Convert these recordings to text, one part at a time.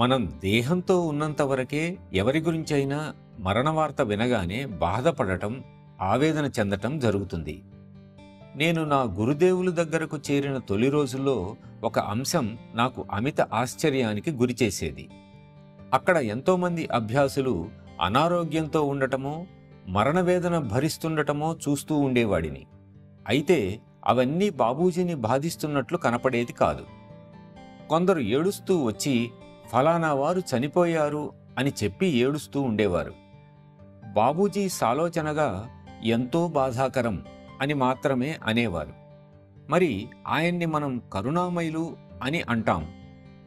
మనం దేహంతో ఉన్నంత వరకే ఎవరి గురించైనా మరణ వార్త వినగానే బాధపడటం, ఆవేదన చెందటం జరుగుతుంది. నేను నా గురుదేవుల దగ్గరకు చేరిన తొలి రోజుల్లో ఒక అంశం నాకు అమిత ఆశ్చర్యానికి గురిచేసేది. అక్కడ ఎంతోమంది అభ్యాసులు అనారోగ్యంతో ఉండటమో, మరణవేదన భరిస్తుండటమో చూస్తూ ఉండేవాడిని. అయితే అవన్నీ బాబూజీని బాధిస్తున్నట్లు కనపడేది కాదు. కొందరు ఏడుస్తూ వచ్చి ఫలానా వారు చనిపోయారు అని చెప్పి ఏడుస్తూ ఉండేవారు. బాబూజీ సాలోచనగా ఎంతో బాధాకరం అని మాత్రమే అనేవారు. మరి ఆయన్ని మనం కరుణామయులు అని అంటాం,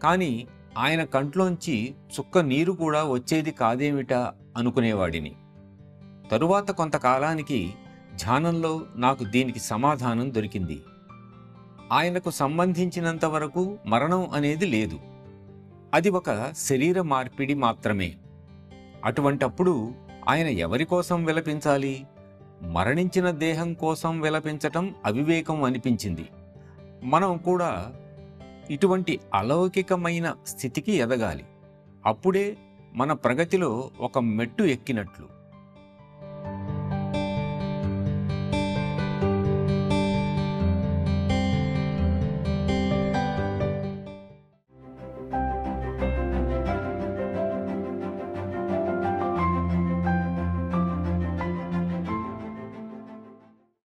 కానీ ఆయన కంట్లోంచి చుక్క నీరు కూడా వచ్చేది కాదేమిటా అనుకునేవాడిని. తరువాత కొంతకాలానికి ధ్యానంలో నాకు దీనికి సమాధానం దొరికింది. ఆయనకు సంబంధించినంత వరకు మరణం అనేది లేదు. అది ఒక శరీర మార్పిడి మాత్రమే. అటువంటప్పుడు ఆయన ఎవరి కోసం విలపించాలి? మరణించిన దేహం కోసం విలపించటం అవివేకం అనిపించింది. మనం కూడా ఇటువంటి అలౌకికమైన స్థితికి ఎదగాలి. అప్పుడే మన ప్రగతిలో ఒక మెట్టు ఎక్కినట్లు.